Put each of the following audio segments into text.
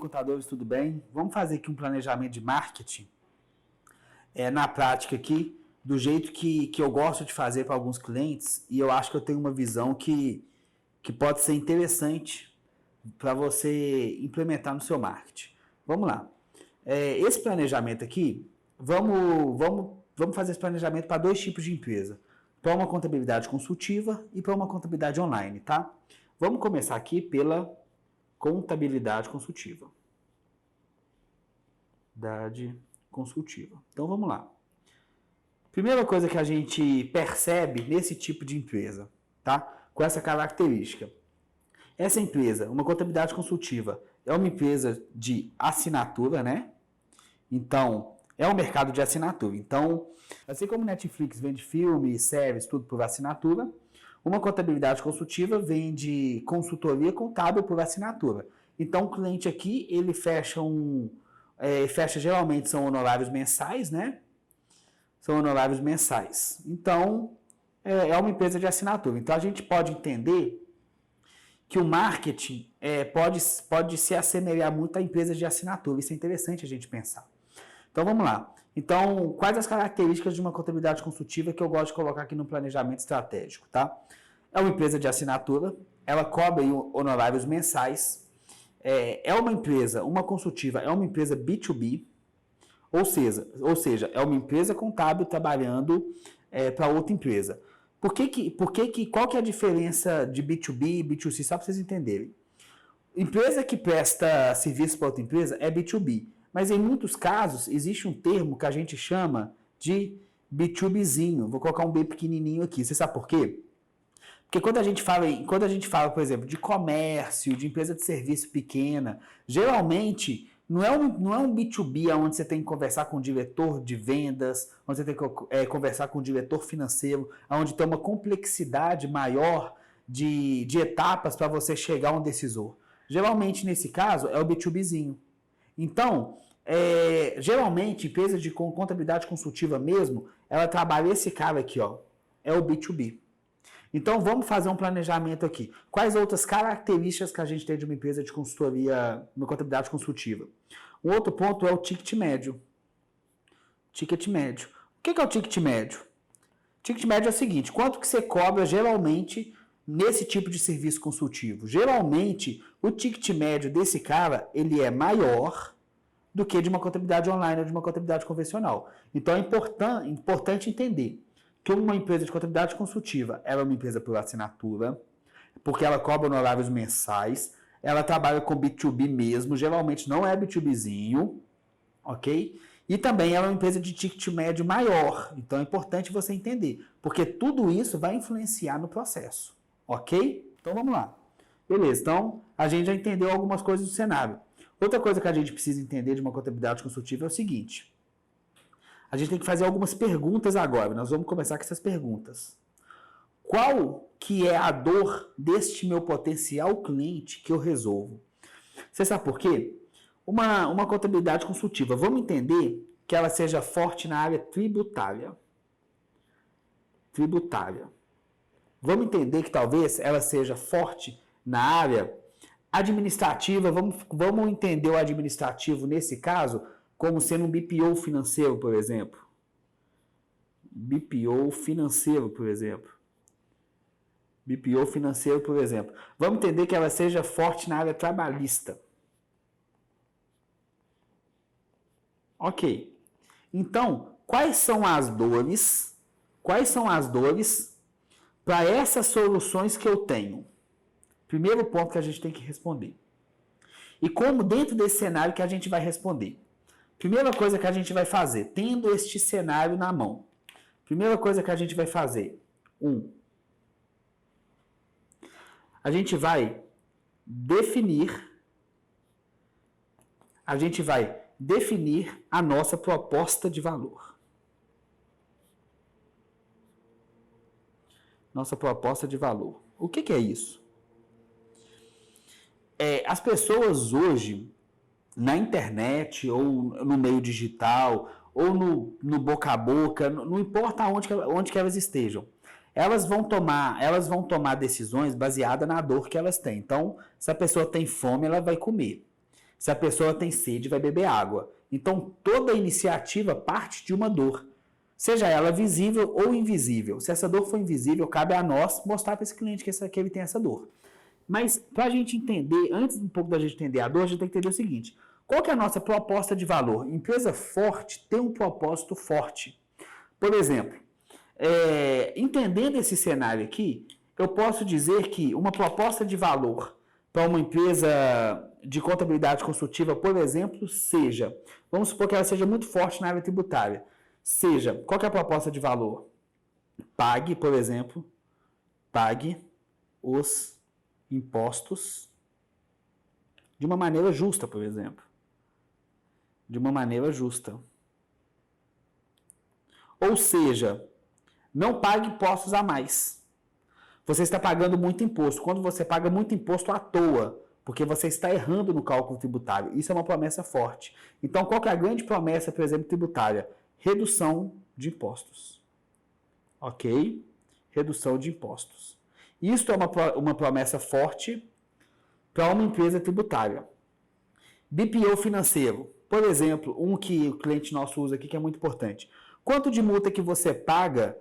contadores, tudo bem? Vamos fazer aqui um planejamento de marketing na prática aqui, do jeito que eu gosto de fazer para alguns clientes, e eu acho que eu tenho uma visão que pode ser interessante para você implementar no seu marketing. Vamos lá. Esse planejamento aqui, vamos fazer esse planejamento para dois tipos de empresa. Para uma contabilidade consultiva e para uma contabilidade online, tá? Vamos começar aqui pela contabilidade consultiva. Então vamos lá. Primeira coisa que a gente percebe nesse tipo de empresa, tá? Com essa característica. Essa empresa, uma contabilidade consultiva, é uma empresa de assinatura, né? Então, é um mercado de assinatura. Então, assim como Netflix vende filmes, séries, tudo por assinatura, uma contabilidade consultiva vende consultoria contábil por assinatura. Então, o cliente aqui, ele fecha geralmente são honorários mensais, né? São honorários mensais. Então, é uma empresa de assinatura. Então, a gente pode entender que o marketing pode se assemelhar muito à empresa de assinatura. Isso é interessante a gente pensar. Então, vamos lá. Então, quais as características de uma contabilidade consultiva que eu gosto de colocar aqui no planejamento estratégico, tá? É uma empresa de assinatura, ela cobre honorários mensais, uma consultiva é uma empresa B2B, ou seja, é uma empresa contábil trabalhando para outra empresa. Qual que é a diferença de B2B e B2C? Só para vocês entenderem. Empresa que presta serviço para outra empresa é B2B. Mas em muitos casos, existe um termo que a gente chama de B2Bzinho. Vou colocar um B pequenininho aqui. Você sabe por quê? Porque quando a gente fala, por exemplo, de comércio, de empresa de serviço pequena, geralmente não é um B2B onde você tem que conversar com o diretor de vendas, onde você tem que conversar com o diretor financeiro, onde tem uma complexidade maior de etapas para você chegar a um decisor. Geralmente, nesse caso, é o B2Bzinho. Então, geralmente, empresa de contabilidade consultiva mesmo, ela trabalha esse cara aqui, ó, é o B2B. Então, vamos fazer um planejamento aqui. Quais outras características que a gente tem de uma empresa de consultoria, uma contabilidade consultiva? Um outro ponto é o ticket médio. Ticket médio. O que é o ticket médio? Ticket médio é o seguinte, quanto que você cobra geralmente nesse tipo de serviço consultivo? Geralmente, o ticket médio desse cara, ele é maior do que de uma contabilidade online ou de uma contabilidade convencional. Então, é importante entender que uma empresa de contabilidade consultiva, ela é uma empresa por assinatura, porque ela cobra honorários mensais, ela trabalha com B2B mesmo, geralmente não é B2Bzinho, ok? E também ela é uma empresa de ticket médio maior, então é importante você entender, porque tudo isso vai influenciar no processo, ok? Então vamos lá. Beleza, então a gente já entendeu algumas coisas do cenário. Outra coisa que a gente precisa entender de uma contabilidade consultiva é o seguinte: a gente tem que fazer algumas perguntas agora. Nós vamos começar com essas perguntas. Qual que é a dor deste meu potencial cliente que eu resolvo? Você sabe por quê? Uma contabilidade consultiva, vamos entender que ela seja forte na área tributária. Vamos entender que talvez ela seja forte na área administrativa. Vamos entender o administrativo nesse caso como sendo um BPO financeiro, por exemplo. BPO financeiro, por exemplo. Vamos entender que ela seja forte na área trabalhista. Ok. Então, quais são as dores para essas soluções que eu tenho? Primeiro ponto que a gente tem que responder. E como dentro desse cenário que a gente vai responder? Primeira coisa que a gente vai fazer, tendo este cenário na mão. Primeira coisa que a gente vai fazer. A gente vai definir a nossa proposta de valor. Nossa proposta de valor. O que é isso? As pessoas hoje, na internet, ou no meio digital, ou no boca a boca, não importa onde que elas estejam, elas vão tomar decisões baseadas na dor que elas têm. Então, se a pessoa tem fome, ela vai comer. Se a pessoa tem sede, vai beber água. Então, toda iniciativa parte de uma dor, seja ela visível ou invisível. Se essa dor for invisível, cabe a nós mostrar para esse cliente que ele tem essa dor. Mas, para a gente entender, antes um pouco da gente entender a dor, a gente tem que entender o seguinte: qual que é a nossa proposta de valor? Empresa forte tem um propósito forte. Por exemplo, entendendo esse cenário aqui, eu posso dizer que uma proposta de valor para uma empresa de contabilidade consultiva, por exemplo, seja, vamos supor que ela seja muito forte na área tributária, seja, qual que é a proposta de valor? Pague, por exemplo, pague os impostos de uma maneira justa, por exemplo. De uma maneira justa. Ou seja, não pague impostos a mais. Você está pagando muito imposto. Quando você paga muito imposto à toa, porque você está errando no cálculo tributário. Isso é uma promessa forte. Então, qual que é a grande promessa, por exemplo, tributária? Redução de impostos. Ok? Redução de impostos. Isso é uma promessa forte para uma empresa tributária. BPO financeiro. Por exemplo, um que o cliente nosso usa aqui que é muito importante. Quanto de multa que você paga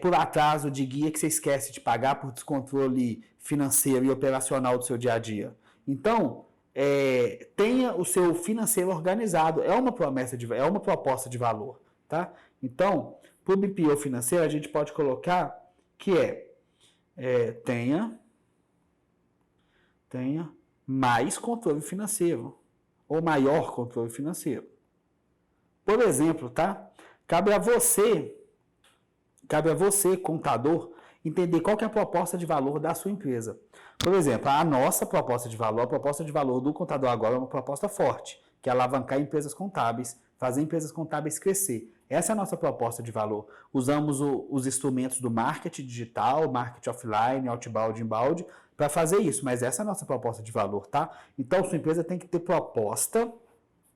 por atraso de guia que você esquece de pagar por descontrole financeiro e operacional do seu dia a dia? Então, tenha o seu financeiro organizado. É uma proposta de valor, tá? Então, para o BPO financeiro, a gente pode colocar que tenha mais controle financeiro ou maior controle financeiro. Por exemplo, tá? Cabe a você, contador, entender qual que é a proposta de valor da sua empresa. Por exemplo, a nossa proposta de valor, a proposta de valor do contador agora é uma proposta forte, que é alavancar empresas contábeis, fazer empresas contábeis crescer. Essa é a nossa proposta de valor. Usamos os instrumentos do marketing digital, marketing offline, outbound, inbound, para fazer isso, mas essa é a nossa proposta de valor, tá? Então, sua empresa tem que ter proposta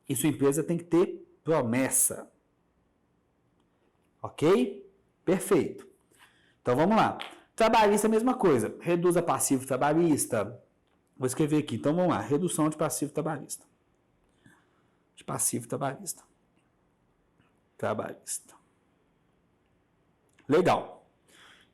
e sua empresa tem que ter promessa. Ok? Perfeito. Então, vamos lá. Trabalhista, mesma coisa. Reduza passivo trabalhista. Vou escrever aqui. Então, vamos lá. Redução de passivo trabalhista. De passivo trabalhista. Trabalhista. Legal.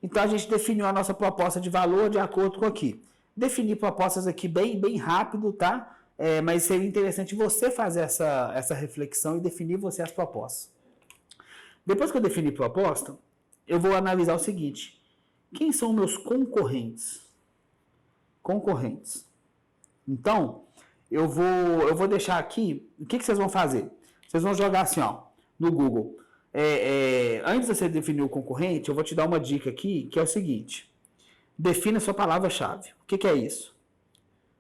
Então, a gente definiu a nossa proposta de valor de acordo com aqui. Definir propostas aqui bem rápido, tá? Mas seria interessante você fazer essa reflexão e definir você as propostas. Depois que eu definir proposta, eu vou analisar o seguinte. Quem são meus concorrentes? Concorrentes. Então, eu vou deixar aqui, o que vocês vão fazer? Vocês vão jogar assim, ó, no Google. Antes de você definir o concorrente, eu vou te dar uma dica aqui, que é o seguinte. Defina sua palavra-chave. O que é isso?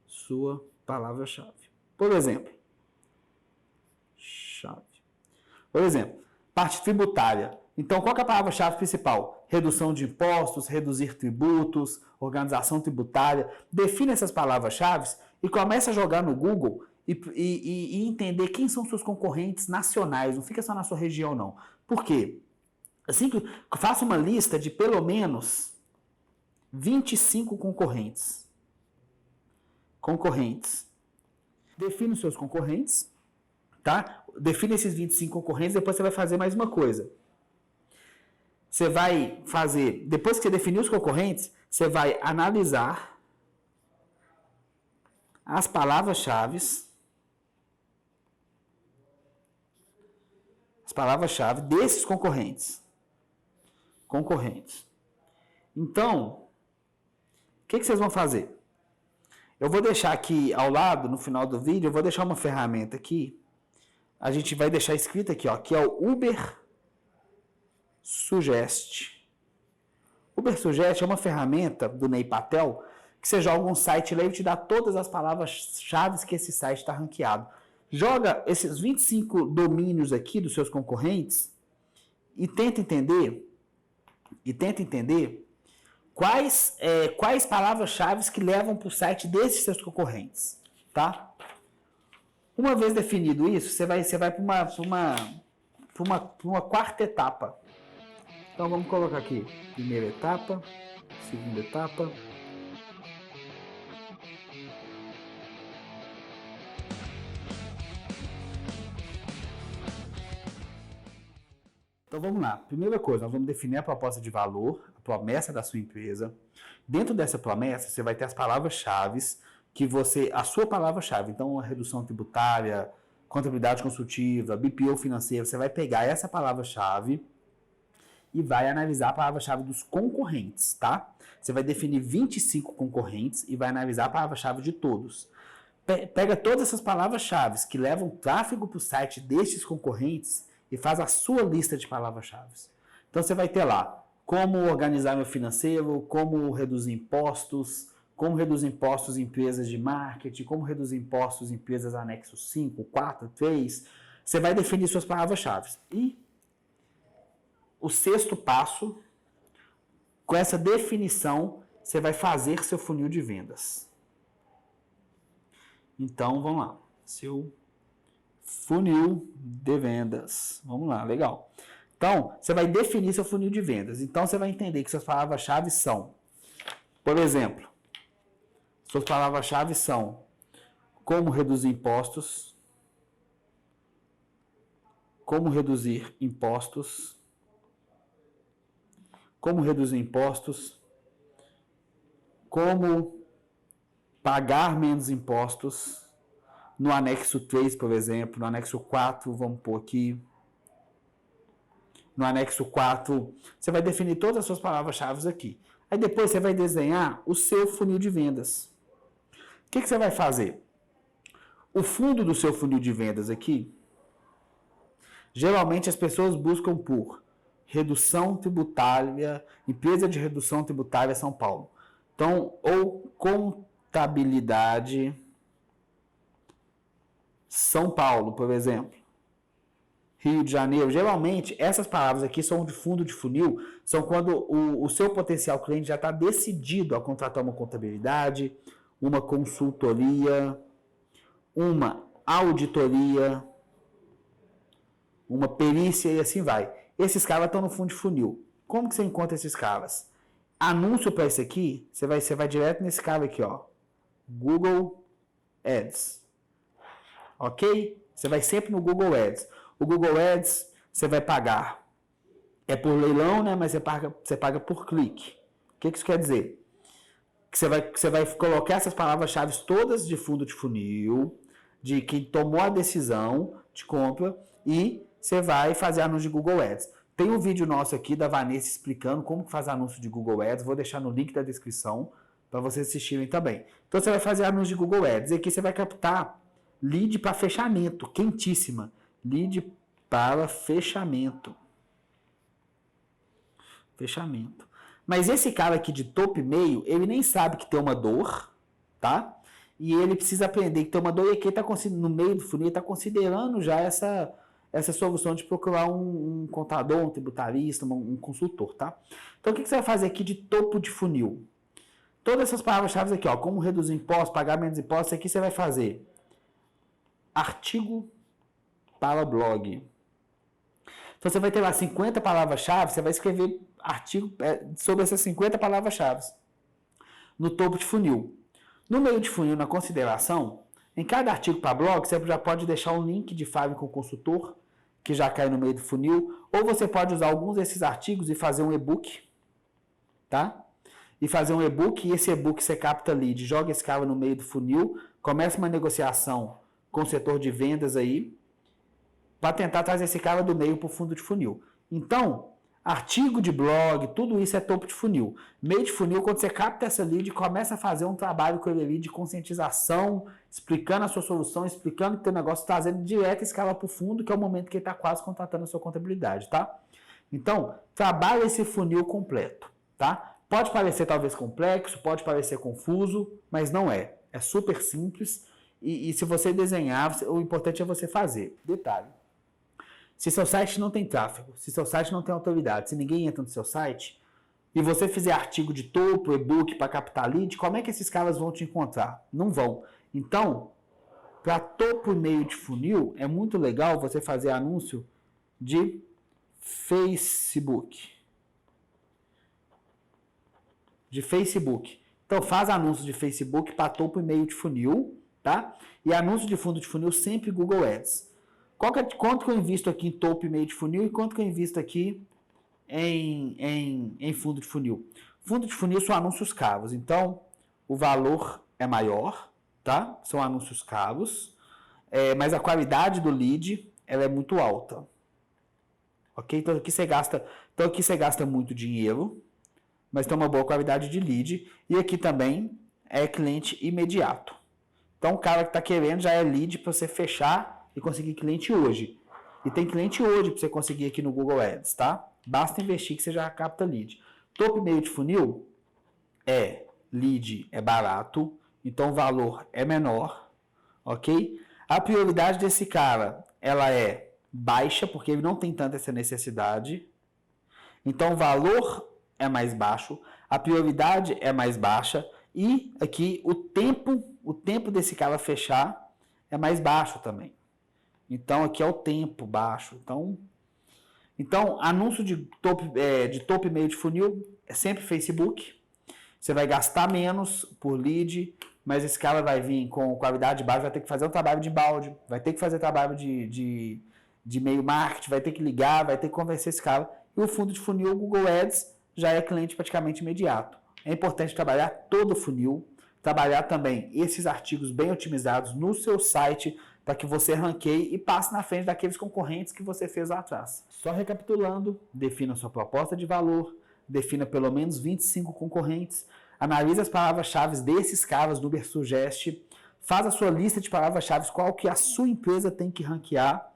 Sua palavra-chave. Por exemplo, parte tributária. Então, qual que é a palavra-chave principal? Redução de impostos, reduzir tributos, organização tributária. Defina essas palavras-chave e comece a jogar no Google e entender quem são seus concorrentes nacionais. Não fica só na sua região, não. Por quê? Assim que faça uma lista de pelo menos 25 concorrentes. Define os seus concorrentes, tá? Define esses 25 concorrentes, depois você vai fazer mais uma coisa. Você vai fazer, depois que você definir os concorrentes, você vai analisar as palavras-chave desses concorrentes. Então, o que vocês vão fazer? Eu vou deixar aqui ao lado, no final do vídeo, eu vou deixar uma ferramenta aqui. A gente vai deixar escrito aqui, ó, que é o Uber Suggest. Uber Suggest é uma ferramenta do Ney Patel que você joga um site lá e te dá todas as palavras-chave que esse site está ranqueado. Joga esses 25 domínios aqui dos seus concorrentes e tenta entender quais palavras-chave que levam para o site desses seus concorrentes, tá? Uma vez definido isso, você vai para uma quarta etapa. Então vamos colocar aqui primeira etapa, segunda etapa, Então vamos lá. Primeira coisa, nós vamos definir a proposta de valor, a promessa da sua empresa. Dentro dessa promessa, você vai ter as palavras-chave que você, a sua palavra-chave, então a redução tributária, contabilidade consultiva, BPO financeiro, você vai pegar essa palavra-chave e vai analisar a palavra-chave dos concorrentes, tá? Você vai definir 25 concorrentes e vai analisar a palavra-chave de todos. Pega todas essas palavras-chave que levam tráfego para o site destes concorrentes e faz a sua lista de palavras-chave. Então você vai ter lá como organizar meu financeiro, como reduzir impostos em empresas de marketing, como reduzir impostos em empresas anexo 5, 4, 3. Você vai definir suas palavras-chave. E o sexto passo, com essa definição, você vai fazer seu funil de vendas. Então, vamos lá. Seu funil de vendas. Vamos lá, legal. Então, você vai definir seu funil de vendas. Então, você vai entender que suas palavras-chave são, por exemplo, suas palavras-chave são como reduzir impostos, como reduzir impostos, como reduzir impostos, como pagar menos impostos, no anexo 3, por exemplo, no anexo 4, vamos pôr aqui, no anexo 4, você vai definir todas as suas palavras-chave aqui. Aí depois você vai desenhar o seu funil de vendas. O que você vai fazer? O fundo do seu funil de vendas aqui, geralmente as pessoas buscam por redução tributária, empresa de redução tributária São Paulo. Então, ou contabilidade São Paulo, por exemplo. Rio de Janeiro. Geralmente, essas palavras aqui são de fundo de funil, são quando o seu potencial cliente já está decidido a contratar uma contabilidade, uma consultoria, uma auditoria, uma perícia e assim vai. Esses caras estão no fundo de funil. Como que você encontra esses caras? Anúncio para esse aqui, você vai direto nesse cara aqui, ó. Google Ads. Ok? Você vai sempre no Google Ads. O Google Ads, você vai pagar. É por leilão, né? Mas você paga por clique. O que isso quer dizer? Que você vai colocar essas palavras-chave todas de fundo de funil, de quem tomou a decisão de compra, e você vai fazer anúncio de Google Ads. Tem um vídeo nosso aqui da Vanessa explicando como faz anúncio de Google Ads. Vou deixar no link da descrição para vocês assistirem também. Então você vai fazer anúncio de Google Ads. E aqui você vai captar lead para fechamento, quentíssima. Lead para fechamento. Fechamento. Mas esse cara aqui de topo e meio, ele nem sabe que tem uma dor, tá? E ele precisa aprender que tem uma dor e aqui ele tá no meio do funil, ele está considerando já essa solução de procurar um contador, um tributarista, um consultor, tá? Então, o que você vai fazer aqui de topo de funil? Todas essas palavras-chave aqui, ó, como reduzir impostos, pagar menos impostos, aqui você vai fazer artigo para blog. Então, você vai ter lá 50 palavras-chave, você vai escrever artigo sobre essas 50 palavras-chave no topo de funil. No meio de funil, na consideração, em cada artigo para blog, você já pode deixar um link de Fábio com o consultor, que já cai no meio do funil, ou você pode usar alguns desses artigos e fazer um e-book, tá? E fazer um e-book, e esse e-book você capta lead, joga esse cara no meio do funil, começa uma negociação com o setor de vendas aí, para tentar trazer esse cara do meio para o fundo de funil. Então, artigo de blog, tudo isso é topo de funil. Meio de funil, quando você capta essa lead, começa a fazer um trabalho com ele ali de conscientização, explicando a sua solução, explicando que o teu negócio, trazendo direto esse cara para o fundo, que é o momento que ele está quase contratando a sua contabilidade, tá? Então, trabalha esse funil completo, tá? Pode parecer talvez complexo, pode parecer confuso, mas não é. É super simples e se você desenhar, o importante é você fazer. Detalhe. Se seu site não tem tráfego, se seu site não tem autoridade, se ninguém entra no seu site, e você fizer artigo de topo, e-book para captar lead, como é que esses caras vão te encontrar? Não vão. Então, para topo e meio de funil, é muito legal você fazer anúncio de Facebook. De Facebook. Então, faz anúncio de Facebook para topo e meio de funil, tá? E anúncio de fundo de funil sempre Google Ads. Quanto que eu invisto aqui em topo e meio de funil e quanto que eu invisto aqui em fundo de funil? Fundo de funil são anúncios cavos, então o valor é maior, tá? São anúncios cavos, mas a qualidade do lead ela é muito alta. Ok? Então aqui você gasta muito dinheiro, mas tem uma boa qualidade de lead. E aqui também é cliente imediato. Então o cara que está querendo já é lead para você fechar e conseguir cliente hoje. E tem cliente hoje para você conseguir aqui no Google Ads, tá? Basta investir que você já capta lead. Topo e meio de funil lead é barato, então o valor é menor, ok? A prioridade desse cara, ela é baixa, porque ele não tem tanta essa necessidade. Então o valor é mais baixo, a prioridade é mais baixa e aqui o tempo desse cara fechar é mais baixo também. Então aqui é o tempo baixo. Então anúncio de topo e meio de funil é sempre Facebook. Você vai gastar menos por lead, mas esse cara vai vir com qualidade baixa, vai ter que fazer um trabalho de balde, vai ter que fazer trabalho de e-mail marketing, vai ter que ligar, vai ter que convencer esse cara. E o fundo de funil, o Google Ads, já é cliente praticamente imediato. É importante trabalhar todo o funil, trabalhar também esses artigos bem otimizados no seu site para que você ranqueie e passe na frente daqueles concorrentes que você fez lá atrás. Só recapitulando, defina sua proposta de valor, defina pelo menos 25 concorrentes, analise as palavras-chave desses caras do Ubersuggest, faz a sua lista de palavras-chave, qual que a sua empresa tem que ranquear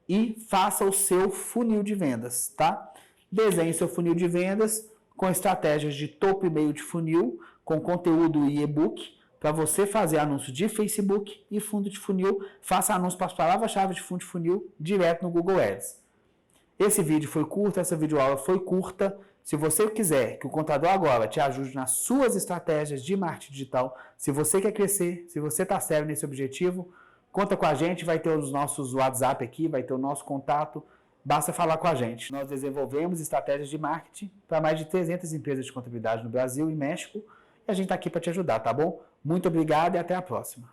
e faça o seu funil de vendas, tá? Desenhe seu funil de vendas com estratégias de topo e meio de funil, com conteúdo e e-book, para você fazer anúncio de Facebook e fundo de funil, faça anúncio para as palavras-chave de fundo de funil direto no Google Ads. Esse vídeo foi curto, essa videoaula foi curta. Se você quiser que o Contador Agora te ajude nas suas estratégias de marketing digital, se você quer crescer, se você está sério nesse objetivo, conta com a gente, vai ter os nossos WhatsApp aqui, vai ter o nosso contato, basta falar com a gente. Nós desenvolvemos estratégias de marketing para mais de 300 empresas de contabilidade no Brasil e México, e a gente está aqui para te ajudar, tá bom? Muito obrigado e até a próxima.